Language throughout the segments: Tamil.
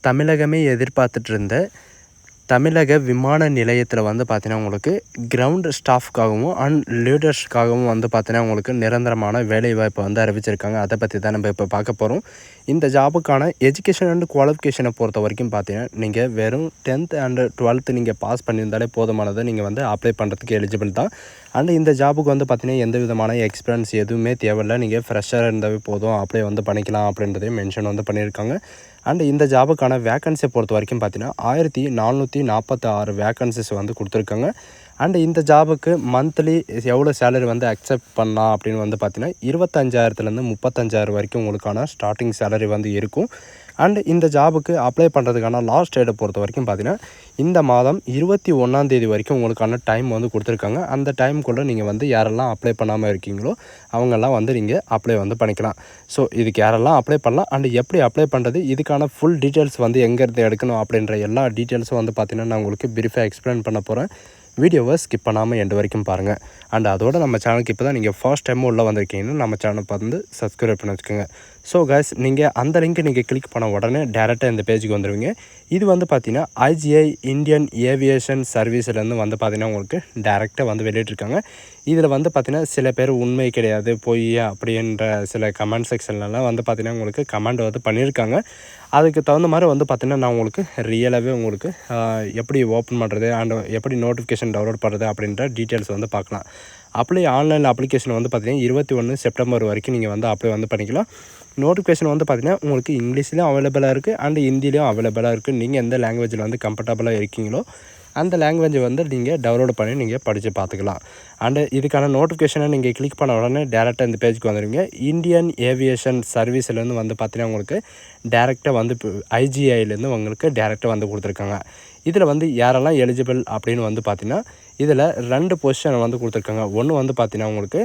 தமிழகமே எதிர்பார்த்துட்டு இருந்த தமிழக விமான நிலையத்தில் வந்து பார்த்தீங்கன்னா உங்களுக்கு கிரவுண்ட் ஸ்டாஃப்காகவும் அண்ட் லீடர்ஸ்க்காகவும் வந்து பார்த்தீங்கன்னா உங்களுக்கு நிரந்தரமான வேலைவாய்ப்பை வந்து அறிவிச்சிருக்காங்க. அதை பற்றி தான் நம்ம இப்போ பார்க்க போகிறோம். இந்த ஜாபுக்கான எஜுகேஷன் அண்ட் குவாலிஃபிகேஷனை பொறுத்த வரைக்கும் பார்த்தீங்கன்னா நீங்கள் வெறும் 10th அண்ட் 12th நீங்கள் பாஸ் பண்ணியிருந்தாலே போதுமானதை நீங்கள் வந்து அப்ளை பண்ணுறதுக்கு எலிஜிபிள் தான். அண்ட் இந்த ஜாபுக்கு வந்து பார்த்தீங்கன்னா எந்த விதமான எக்ஸ்பீரியன்ஸ் எதுவுமே தேவையில்லை. நீங்கள் ஃப்ரெஷ்ஷாக இருந்தாவே போதும் அப்ளை வந்து பண்ணிக்கலாம் அப்படின்றதையும் மென்ஷன் வந்து பண்ணியிருக்காங்க. அண்ட் இந்த ஜாபுக்கான வேக்கன்சியை பொறுத்த வரைக்கும் பார்த்தீங்கன்னா 1446 வேக்கன்சிஸ் வந்து கொடுத்துருக்காங்க. அண்ட் இந்த ஜாபுக்கு மந்த்லி எவ்வளோ சேலரி வந்து அக்செப்ட் பண்ணலாம் அப்படின்னு வந்து பார்த்தீங்கன்னா 25,000லேருந்து 35,000 வரைக்கும் உங்களுக்கான ஸ்டார்டிங் சேலரி வந்து இருக்கும். அண்ட் இந்த ஜாபுக்கு அப்ளை பண்ணுறதுக்கான லாஸ்ட் டேட்டை பொறுத்த வரைக்கும் பார்த்தீங்கன்னா இந்த மாதம் 21 வரைக்கும் உங்களுக்கான டைம் வந்து கொடுத்துருக்காங்க. அந்த டைமுக்குள்ளே நீங்கள் வந்து யாரெல்லாம் அப்ளை பண்ணாமல் இருக்கீங்களோ அவங்கெல்லாம் வந்து நீங்கள் அப்ளை வந்து பண்ணிக்கலாம். ஸோ இதுக்கு யாரெல்லாம் அப்ளை பண்ணலாம் அண்ட் எப்படி அப்ளை பண்ணுறது, இதுக்கான ஃபுல் டீட்டெயில்ஸ் வந்து எங்கேருந்து எடுக்கணும் அப்படின்ற எல்லா டீட்டெயில்ஸும் வந்து பார்த்தீங்கன்னா நான் உங்களுக்கு பிரீஃபாக எக்ஸ்பிளைன் பண்ண போகிறேன். வீடியோவை ஸ்கிப் பண்ணாமல் எண்டு வரைக்கும் பாருங்கள். அண்ட் அதோடு நம்ம சேனலுக்கு இப்போ தான் நீங்கள் ஃபர்ஸ்ட் டைம் உள்ளே வந்திருக்கீங்கன்னா நம்ம சேனலை வந்து சப்ஸ்கிரைப் பண்ணி வச்சுக்கோங்க. ஸோ கைஸ், நீங்கள் அந்த லிங்க்கை நீங்கள் கிளிக் பண்ண உடனே டேரெக்டாக இந்த பேஜுக்கு வந்துடுவீங்க. இது வந்து பார்த்தீங்கன்னா IGI இந்தியன் ஏவியேஷன் சர்வீஸ்லேருந்து வந்து பார்த்தீங்கன்னா உங்களுக்கு டேரெக்டாக வந்து வெளியிட்டிருக்காங்க. இதில் வந்து பார்த்தீங்கன்னா சில பேர் உண்மை கிடையாது பொய் அப்படின்ற சில கமெண்ட் செக்ஷன்லலாம் வந்து பார்த்தீங்கன்னா உங்களுக்கு கமெண்ட் வந்து பண்ணியிருக்காங்க. அதுக்கு தகுந்த மாதிரி வந்து பார்த்தீங்கன்னா நான் உங்களுக்கு ரியலாகவே உங்களுக்கு எப்படி ஓப்பன் பண்ணுறது அண்ட் எப்படி நோட்டிஃபிகேஷன் டவுன்லோட் பண்ணுறது அப்படின்ற டீட்டெயில்ஸ் வந்து பார்க்கலாம். ஆன்லைன் அப்ளிகேஷன் வந்து பார்த்தீங்கன்னா 21 செப்டம்பர் வரைக்கும் நீங்கள் வந்து அப்ளை வந்து பண்ணிக்கலாம். நோட்டிஃபிகேஷன் வந்து பார்த்தீங்கன்னா உங்களுக்கு இங்கிலீஷ்லேயும் அவைலபிளாக இருக்குது அண்ட் ஹிந்திலையும் அவைலபிளாக இருக்குது. நீங்கள் எந்த லாங்குவேஜில் வந்து கம்ஃபர்டபுளாக இருக்கீங்களோ அந்த லாங்குவேஜை வந்து நீங்கள் டவுன்லோட் பண்ணி நீங்கள் படித்து பார்த்துக்கலாம். அண்டு இதுக்கான நோட்டிஃபிகேஷனை நீங்கள் கிளிக் பண்ண உடனே டேரெக்டாக இந்த பேஜுக்கு வந்துடுவீங்க. இந்தியன் ஏவியேஷன் சர்வீஸ்லேருந்து வந்து பார்த்தீங்கன்னா உங்களுக்கு டேரெக்டாக வந்து IGIலேருந்து உங்களுக்கு டேரெக்டாக வந்து கொடுத்துருக்காங்க. இதில் வந்து யாரெல்லாம் எலிஜிபிள் அப்படின்னு வந்து பார்த்தீங்கன்னா இதில் 2 பொசிஷன் வந்து கொடுத்துருக்காங்க. ஒன்று வந்து பார்த்தீங்கன்னா உங்களுக்கு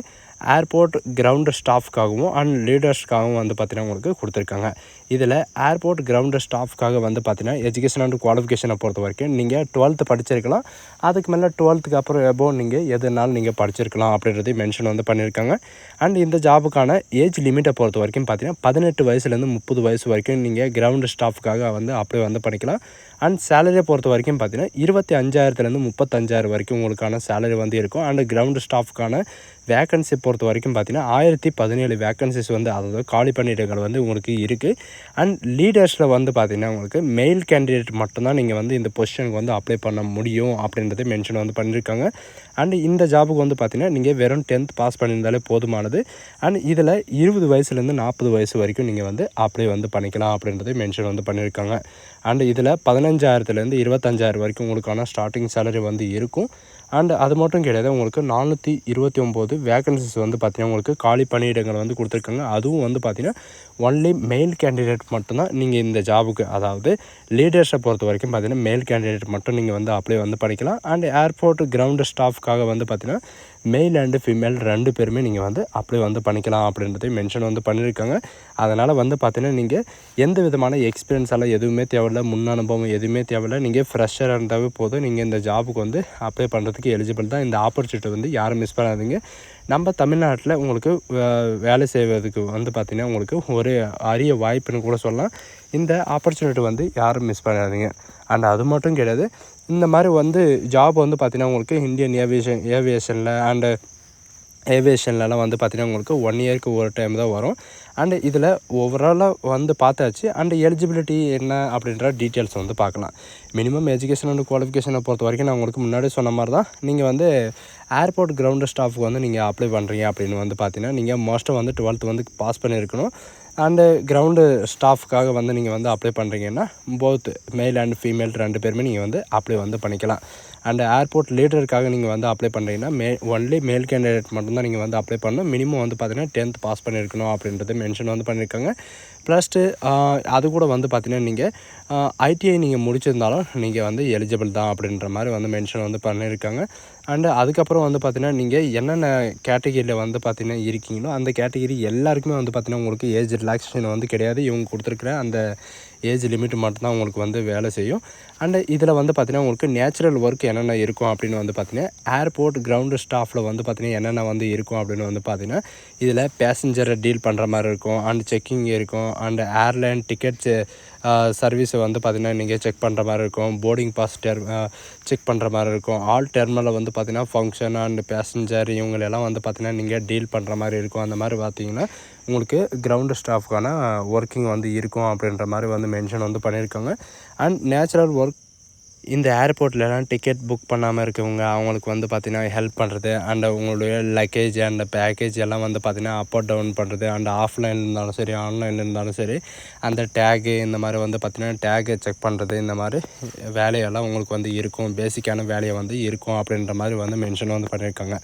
ஏர்போர்ட் கிரவுண்டு ஸ்டாஃப்காகவும் அண்ட் லீடர்ஸ்க்காகவும் வந்து பார்த்தீங்கன்னா உங்களுக்கு கொடுத்துருக்காங்க. இதில் ஏர்போர்ட் கிரவுண்டு ஸ்டாஃப்காக வந்து பார்த்தீங்கன்னா எஜுகேஷன் அண்ட் குவாலிஃபிகேஷனை பொறுத்த வரைக்கும் நீங்கள் 12th படிச்சிருக்கலாம். அதுக்கு மேலே 12th அப்புறம் எபோ நீங்கள் எதுனாலும் நீங்கள் படிச்சிருக்கலாம் அப்படின்றதையும் மென்ஷன் வந்து பண்ணியிருக்காங்க. அண்ட் இந்த ஜாபுக்கான ஏஜ் லிமிட்டை பொறுத்த வரைக்கும் பார்த்தீங்கன்னா 18 வயசுலேருந்து 30 வயசு வரைக்கும் நீங்கள் கிரவுண்டு ஸ்டாஃப்காக வந்து அப்ளை வந்து பண்ணிக்கலாம். அண்ட் சேலரியை பொறுத்த வரைக்கும் பார்த்தீங்கன்னா 25,000லேருந்து 35,000 வரைக்கும் உங்களுக்கான சேலரி வந்து இருக்கும். அண்ட் கிரவுண்டு ஸ்டாஃப்க்கான வேக்கன்சி பொறுத்த வரைக்கும் பார்த்தீங்கன்னா 1017 வேக்கன்சிஸ் வந்து அதாவது காலி பணியிடங்கள் வந்து உங்களுக்கு இருக்குது. அண்ட் லீடர்ஸில் வந்து பார்த்தீங்கன்னா உங்களுக்கு மெயில் கேண்டிடேட் மட்டும்தான் நீங்கள் வந்து இந்த பொசிஷனுக்கு வந்து அப்ளை பண்ண முடியும் அப்படின்றத மென்ஷன் வந்து பண்ணியிருக்காங்க. அண்ட் இந்த ஜாபுக்கு வந்து பார்த்தீங்கன்னா நீங்கள் வெறும் 10th பாஸ் பண்ணியிருந்தாலே போதுமானது. அண்ட் இதில் 20 வயசுலேருந்து 40 வயசு வரைக்கும் நீங்கள் வந்து அப்ளை வந்து பண்ணிக்கலாம் அப்படின்றத மென்ஷன் வந்து பண்ணியிருக்காங்க. அண்ட் இதில் 15,000லேருந்து 25,000 வரைக்கும் உங்களுக்கான ஸ்டார்டிங் சேலரி வந்து இருக்கும். அண்ட் அது மட்டும் கிடையாது, உங்களுக்கு 429 வேக்கன்சிஸ் வந்து பார்த்தீங்கன்னா உங்களுக்கு காலி பணியிடங்கள் வந்து கொடுத்துருக்காங்க. அதுவும் வந்து பார்த்தீங்கன்னா ஒன்லி மெயில் கேண்டிடேட் மட்டும்தான் நீங்கள் இந்த ஜாபுக்கு, அதாவது லீடர்ஸை பொறுத்த வரைக்கும் பார்த்தீங்கன்னா மெயில் கேண்டிடேட் மட்டும் நீங்கள் வந்து அப்ளை வந்து பண்ணிக்கலாம். அண்ட் ஏர்போர்ட் கிரவுண்டு ஸ்டாஃப்காக வந்து பார்த்தீங்கன்னா மெயில் அண்டு ஃபீமேல் 2 பேருமே நீங்கள் வந்து அப்ளை வந்து பண்ணிக்கலாம் அப்படின்றதையும் மென்ஷன் வந்து பண்ணியிருக்காங்க. அதனால் வந்து பார்த்தீங்கன்னா நீங்கள் எந்த விதமான எக்ஸ்பீரியன்ஸ் எல்லாம் எதுவுமே தேவையில்லை, முன் அனுபவம் எதுவுமே தேவையில்லை. நீங்கள் ஃப்ரெஷ்ஷராக இருந்தாவே போதும், நீங்கள் இந்த ஜாபுக்கு வந்து அப்ளை பண்ணுறதுக்கு எலிஜிபிள் தான். இந்த ஆப்பர்ச்சுனிட்டி வந்து யாரும் மிஸ் பண்ணாதீங்க. நம்ம தமிழ்நாட்டில் உங்களுக்கு வேலை செய்வதுக்கு வந்து பார்த்திங்கன்னா உங்களுக்கு ஒரு அரிய வாய்ப்புன்னு கூட சொல்லலாம். இந்த ஆப்பர்ச்சுனிட்டி வந்து யாரும் மிஸ் பண்ணாதீங்க. அண்ட் அது மட்டும் கிடையாது, இந்த மாதிரி வந்து ஜாப் வந்து பார்த்திங்கன்னா உங்களுக்கு இந்தியன் ஏவியேஷனில் அண்டு ஏவியேஷன்லலாம் வந்து பார்த்திங்கன்னா உங்களுக்கு 1 இயருக்கு ஒரு டைம் தான் வரும். அண்டு இதில் ஓவராலாக வந்து பார்த்தாச்சு. அண்டு எலிஜிபிலிட்டி என்ன அப்படின்ற டீட்டெயில்ஸ் வந்து பார்க்கலாம். மினிமம் எஜுகேஷன் அண்ட் குவாலிஃபிகேஷனை பொறுத்த வரைக்கும் நான் உங்களுக்கு முன்னாடி சொன்ன மாதிரி தான். நீங்கள் வந்து ஏர்போர்ட் கிரவுண்டு ஸ்டாஃப்க்கு வந்து நீங்கள் அப்ளை பண்ணுறீங்க அப்படின்னு வந்து பார்த்தீங்கன்னா நீங்கள் மோஸ்ட்டாக வந்து 12th வந்து பாஸ் பண்ணியிருக்கணும். அண்டு கிரவுண்டு ஸ்டாஃப்காக வந்து நீங்கள் வந்து அப்ளை பண்ணுறீங்கன்னா போத் மேல் அண்ட் ஃபீமேல் 2 பேருமே நீங்கள் வந்து அப்ளை வந்து பண்ணிக்கலாம். அண்ட் ஏர்போர்ட் லீடருக்காக நீங்கள் வந்து அப்ளை பண்ணுறீங்கன்னா ஒன்லி மேல் கேண்டிடேட் மட்டும்தான் நீங்கள் வந்து அப்ளை பண்ணணும். மினிமம் வந்து பார்த்தீங்கன்னா 10th பாஸ் பண்ணியிருக்கணும் அப்படின்றது மென்ஷன் வந்து பண்ணியிருக்காங்க. ப்ளஸ்ட்டு அது கூட வந்து பார்த்தீங்கன்னா நீங்கள் ITI நீங்கள் முடிச்சிருந்தாலும் நீங்கள் வந்து எலிஜிபிள் தான் அப்படின்ற மாதிரி வந்து மென்ஷன் வந்து பண்ணியிருக்காங்க. அண்டு அதுக்கப்புறம் வந்து பார்த்தீங்கன்னா நீங்கள் என்னென்ன கேட்டகிரியில் வந்து பார்த்தீங்கன்னா இருக்கீங்களோ அந்த கேட்டகிரி எல்லாருக்குமே வந்து பார்த்தீங்கன்னா உங்களுக்கு ஏஜ் ரிலாக்ஸேஷன் வந்து கிடையாது. இவங்க கொடுத்துருக்குற அந்த ஏஜ் லிமிட் மட்டும்தான் உங்களுக்கு வந்து வேலை செய்யும். அண்டு இதில் வந்து பார்த்தீங்கன்னா உங்களுக்கு நேச்சுரல் ஒர்க் என்னென்ன இருக்கும் அப்படின்னு வந்து பார்த்தீங்கன்னா ஏர்போர்ட் கிரவுண்டு ஸ்டாஃபில் வந்து பார்த்தீங்கன்னா என்னென்ன வந்து இருக்கும் அப்படின்னு வந்து பார்த்தீங்கன்னா இதில் பேசஞ்சரை டீல் பண்ணுற மாதிரி இருக்கும். அண்ட் செக்கிங் இருக்கும். அண்ட் ஏர்லைன் டிக்கெட்ஸு சர்வீஸை வந்து பார்த்திங்கன்னா நீங்கள் செக் பண்ணுற மாதிரி இருக்கும். போர்டிங் பாஸ் செக் பண்ணுற மாதிரி இருக்கும். ஆல் டெர்மினலில் வந்து பார்த்திங்கன்னா ஃபங்க்ஷன் அண்ட் பேசஞ்சர் இவங்களெல்லாம் வந்து பார்த்திங்கன்னா நீங்கள் டீல் பண்ணுற மாதிரி இருக்கும். அந்த மாதிரி பார்த்திங்கன்னா உங்களுக்கு கிரவுண்டு ஸ்டாஃப்க்கான ஒர்க்கிங் வந்து இருக்கும் அப்படின்ற மாதிரி வந்து மென்ஷன் வந்து பண்ணியிருக்காங்க. அண்ட் நேச்சுரல் ஒர்க் இந்த ஏர்போர்ட்லலாம் டிக்கெட் புக் பண்ணாமல் இருக்கவங்க அவங்களுக்கு வந்து பார்த்திங்கன்னா ஹெல்ப் பண்ணுறது அண்ட் உங்களுடைய லக்கேஜ் அண்ட் பேக்கேஜ் எல்லாம் வந்து பார்த்திங்கன்னா அப் அண்ட் டவுன் பண்ணுறது அண்ட் ஆஃப்லைன் இருந்தாலும் சரி ஆன்லைனில் இருந்தாலும் சரி அந்த டேகு இந்த மாதிரி வந்து பார்த்திங்கன்னா டேகை செக் பண்ணுறது இந்த மாதிரி வேலையெல்லாம் உங்களுக்கு வந்து இருக்கும். பேசிக்கான வேலையை வந்து இருக்கும் அப்படின்ற மாதிரி வந்து மென்ஷன் வந்து பண்ணியிருக்காங்க.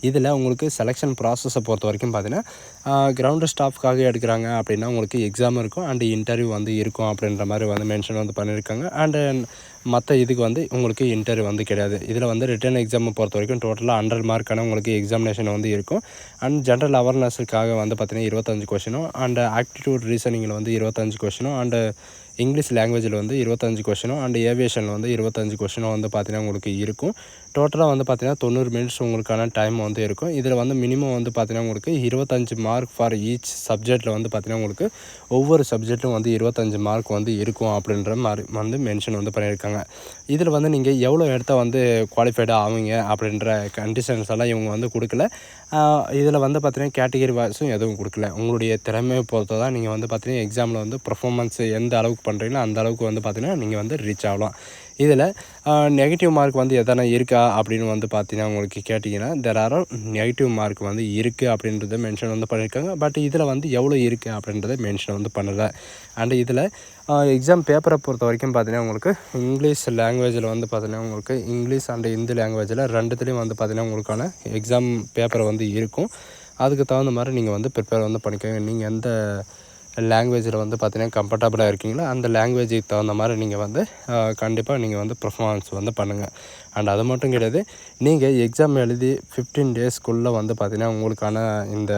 இதில் உங்களுக்கு செலெக்ஷன் ப்ராசஸை பொறுத்த வரைக்கும் பார்த்திங்கன்னா கிரவுண்டு ஸ்டாஃப்காக எடுக்கிறாங்க அப்படின்னா உங்களுக்கு எக்ஸாம் இருக்கும் அண்டு இன்டர்வியூ வந்து இருக்கும் அப்படின்ற மாதிரி வந்து மென்ஷன் வந்து பண்ணியிருக்காங்க. அண்டு மற்ற இதுக்கு வந்து உங்களுக்கு இன்டர்வியூ வந்து கிடையாது. இதில் வந்து ரிட்டன் எக்ஸாமை பொறுத்த வரைக்கும் டோட்டலாக 100 மார்க்கான உங்களுக்கு எக்ஸாமினேஷன் வந்து இருக்கும். அண்ட் ஜென்ரல் அவேர்னஸுக்காக வந்து பார்த்திங்கன்னா 25 கொஷினும் அண்டு ஆப்டிடியூட் ரீசனிங்கில் வந்து 25 கொஷினும் அண்டு இங்கிலீஷ் லாங்குவேஜில் வந்து 25 கொஷினும் அண்ட் ஏவியேஷனில் வந்து 25 கொஷினும் வந்து பார்த்திங்கன்னா உங்களுக்கு இருக்கும். டோட்டலாக வந்து பார்த்திங்கன்னா 90 மினிட்ஸ் உங்களுக்கான டைம் வந்து இருக்கும். இதில் வந்து மினிமம் வந்து பார்த்திங்கன்னா உங்களுக்கு 25 மார்க் ஃபார் ஈச் சப்ஜெக்டில் வந்து பார்த்திங்கன்னா உங்களுக்கு ஒவ்வொரு சப்ஜெக்ட்டும் வந்து 25 மார்க் வந்து இருக்கும் அப்படின்ற மாதிரி வந்து மென்ஷன் வந்து பண்ணியிருக்காங்க. இதில் வந்து நீங்கள் எவ்வளோ எடுத்தால் வந்து குவாலிஃபைடாக ஆவீங்க அப்படின்ற கண்டிஷன்ஸ் எல்லாம் இவங்க வந்து கொடுக்கல. இதில் வந்து பார்த்திங்கன்னா கேட்டகரி வைஸும் எதுவும் கொடுக்கல. உங்களுடைய திறமையை பொறுத்து தான் நீங்கள் வந்து பார்த்திங்கன்னா எக்ஸாமில் வந்து பர்ஃபார்மன்ஸ் எந்த அளவுக்கு பண்ணுறீங்களோ அந்த அளவுக்கு வந்து பார்த்திங்கன்னா நீங்கள் வந்து ரீச் ஆகலாம். இதில் நெகட்டிவ் மார்க் வந்து எதனா இருக்கா அப்படின்னு வந்து பார்த்தீங்கன்னா உங்களுக்கு கேட்டிங்கன்னா தெர் ஆர் நெகட்டிவ் மார்க் வந்து இருக்குது அப்படின்றத மென்ஷன் வந்து பண்ணியிருக்காங்க. பட் இதில் வந்து எவ்வளோ இருக்குது அப்படின்றத மென்ஷன் வந்து பண்ணலை. அண்டு இதில் எக்ஸாம் பேப்பரை பொறுத்த வரைக்கும் பார்த்தீங்கன்னா உங்களுக்கு இங்கிலீஷ் லாங்குவேஜில் வந்து பார்த்தீங்கன்னா உங்களுக்கு இங்கிலீஷ் அண்டு ஹிந்தி லாங்குவேஜில் ரெண்டுத்துலேயும் வந்து பார்த்திங்கன்னா உங்களுக்கான எக்ஸாம் பேப்பரை வந்து இருக்கும். அதுக்கு தகுந்த மாதிரி நீங்கள் வந்து ப்ரிப்பேர் வந்து பண்ணிக்கோங்க. நீங்கள் எந்த லாங்குவேஜில் வந்து பார்த்திங்கன்னா கம்ஃபர்டபுளாக இருக்கீங்களோ அந்த லாங்குவேஜுக்கு தகுந்த மாதிரி நீங்கள் வந்து கண்டிப்பாக நீங்கள் வந்து பர்ஃபார்மன்ஸ் வந்து பண்ணுங்கள். அண்ட் அது மட்டும் கிடையாது, நீங்கள் எக்ஸாம் எழுதி 15 டேஸ்க்குள்ளே வந்து பார்த்திங்கன்னா உங்களுக்கான இந்த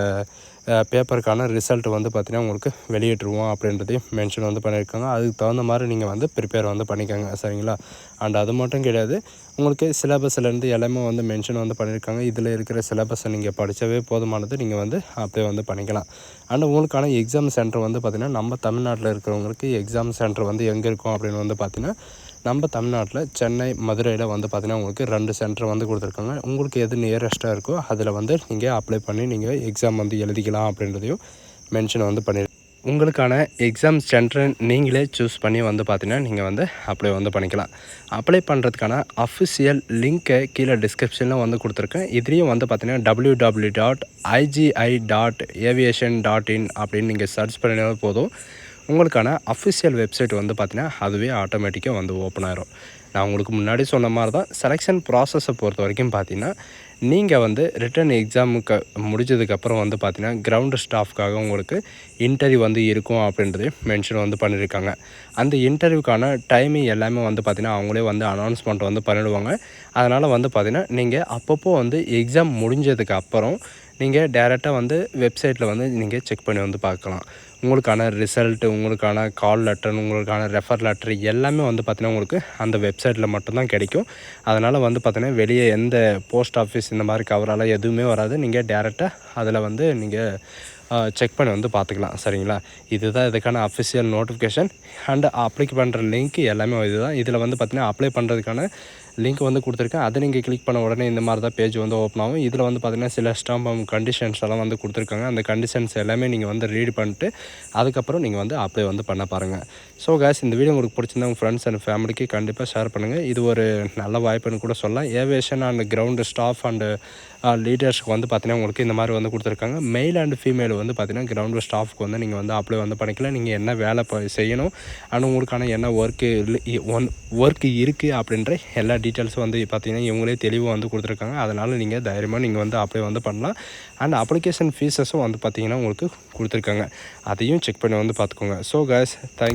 பேப்பருக்கான ரிசல்ட் வந்து பார்த்திங்கன்னா உங்களுக்கு வெளியிட்டுருவோம் அப்படின்றதையும் மென்ஷன் வந்து பண்ணியிருக்காங்க. அதுக்கு தகுந்த மாதிரி நீங்கள் வந்து ப்ரிப்பேர் வந்து பண்ணிக்கோங்க, சரிங்களா? அண்ட் அது மட்டும் கிடையாது, உங்களுக்கு சிலபஸ்லேருந்து எல்லாமே வந்து மென்ஷன் வந்து பண்ணியிருக்காங்க. இதில் இருக்கிற சிலபஸை நீங்கள் படித்தாவே போதுமானது, நீங்கள் வந்து அப்படியே வந்து பண்ணிக்கலாம். அண்ட் உங்களுக்கான எக்ஸாம் சென்டர் வந்து பார்த்திங்கன்னா நம்ம தமிழ்நாட்டில் இருக்கிறவங்களுக்கு எக்ஸாம் சென்டர் வந்து எங்கே இருக்கும் அப்படின்னு வந்து பார்த்திங்கன்னா நம்ம தமிழ்நாட்டில் சென்னை, மதுரையில் வந்து பார்த்திங்கன்னா உங்களுக்கு 2 சென்டர் வந்து கொடுத்துருக்காங்க. உங்களுக்கு எது நியரஸ்ட்டாக இருக்கோ அதில் வந்து நீங்கள் அப்ளை பண்ணி நீங்கள் எக்ஸாம் வந்து எழுதிக்கலாம் அப்படின்றதையும் மென்ஷன் வந்து பண்ணியிருக்கோம். உங்களுக்கான எக்ஸாம் சென்டரை நீங்களே சூஸ் பண்ணி வந்து பார்த்திங்கன்னா நீங்கள் வந்து அப்ளை வந்து பண்ணிக்கலாம். அப்ளை பண்ணுறதுக்கான அஃபிஷியல் லிங்க்கை கீழே டிஸ்கிரிப்ஷனில் வந்து கொடுத்துருக்கேன். இதுலேயும் வந்து பார்த்திங்கன்னா www.igi.aviation.in அப்படின்னு நீங்கள் சர்ச் பண்ணினாலே போதும். உங்களுக்கான அஃபிஷியல் வெப்சைட் வந்து பார்த்திங்கன்னா அதுவே ஆட்டோமேட்டிக்காக வந்து ஓப்பன் ஆகிரும். நான் உங்களுக்கு முன்னாடி சொன்ன மாதிரி தான் செலெக்ஷன் ப்ராசஸை பொறுத்த வரைக்கும் பார்த்திங்கன்னா நீங்கள் வந்து ரிட்டன் எக்ஸாமுக்கு முடிஞ்சதுக்கப்புறம் வந்து பார்த்திங்கன்னா கிரவுண்டு ஸ்டாஃப்காக உங்களுக்கு இன்டர்வியூ வந்து இருக்கும் அப்படின்றதையும் மென்ஷன் வந்து பண்ணியிருக்காங்க. அந்த இன்டர்வியூக்கான டைமிங் எல்லாமே வந்து பார்த்திங்கன்னா அவங்களே வந்து அனௌன்ஸ்மெண்ட் வந்து பண்ணிவிடுவாங்க. அதனால் வந்து பார்த்திங்கன்னா நீங்கள் அப்பப்போ வந்து எக்ஸாம் முடிஞ்சதுக்கு அப்புறம் நீங்கள் டேரெக்டாக வந்து வெப்சைட்டில் வந்து நீங்கள் செக் பண்ணி வந்து பார்க்கலாம். உங்களுக்கான ரிசல்ட்டு, உங்களுக்கான கால் லெட்டர், உங்களுக்கான ரெஃபர் லெட்டர் எல்லாமே வந்து பார்த்திங்கன்னா உங்களுக்கு அந்த வெப்சைட்டில் மட்டும்தான் கிடைக்கும். அதனால் வந்து பார்த்திங்கன்னா வெளியே எந்த போஸ்ட் ஆஃபீஸ் இந்த மாதிரி கவரால் எதுவுமே வராது. நீங்கள் டேரெக்டாக அதில் வந்து நீங்கள் செக் பண்ணி வந்து பார்த்துக்கலாம், சரிங்களா? இதுதான் இதுக்கான அஃபிஷியல் நோட்டிஃபிகேஷன் அண்ட் அப்ளை பண்ணுற லிங்க் எல்லாமே இதுதான். இதில் வந்து பார்த்திங்கன்னா அப்ளை பண்ணுறதுக்கான லிங்க் வந்து கொடுத்துருக்கேன். அதை நீங்கள் கிளிக் பண்ண உடனே இந்த மாதிரி தான் பேஜ் வந்து ஓப்பன் ஆகும். இதில் வந்து பார்த்திங்கன்னா சில ஸ்டாம்ப் அண்ட் கண்டிஷன்ஸ் எல்லாம் வந்து கொடுத்துருக்காங்க. அந்த கண்டிஷன்ஸ் எல்லாமே நீங்கள் வந்து ரீட் பண்ணிட்டு அதுக்கப்புறம் நீங்கள் வந்து அப்ளை வந்து பண்ண பாருங்கள். ஸோ கேஸ், இந்த வீடியோ உங்களுக்கு பிடிச்சிருந்தா உங்கள் ஃப்ரெண்ட்ஸ் அண்ட் ஃபேமிலிக்கு கண்டிப்பாக ஷேர் பண்ணுங்கள். இது ஒரு நல்ல வாய்ப்புன்னு கூட சொல்லலாம். Aviation and ground staff and லீடர்ஸ்க்கு வந்து பார்த்திங்கன்னா உங்களுக்கு இந்த மாதிரி வந்து கொடுத்துருக்காங்க. மெயில் அண்ட் ஃபீமேல் வந்து பார்த்திங்கன்னா கிரவுண்டு ஸ்டாஃப்க்கு வந்து நீங்கள் வந்து அப்ளை வந்து பண்ணிக்கலாம். நீங்கள் என்ன வேலை செய்யணும் அண்ட் உங்களுக்கான என்ன ஒர்க்கு இருக்குது அப்படின்ற எல்லா டீட்டெயில்ஸும் வந்து பார்த்திங்கன்னா இவங்களே தெளிவாக வந்து கொடுத்துருக்காங்க. அதனால் நீங்கள் தைரியமாக நீங்கள் வந்து அப்ளை வந்து பண்ணலாம். அண்ட் அப்ளிகேஷன் ஃபீஸஸும் வந்து பார்த்திங்கன்னா உங்களுக்கு கொடுத்துருக்காங்க. அதையும் செக் பண்ணி வந்து பார்த்துக்கோங்க. So case, thank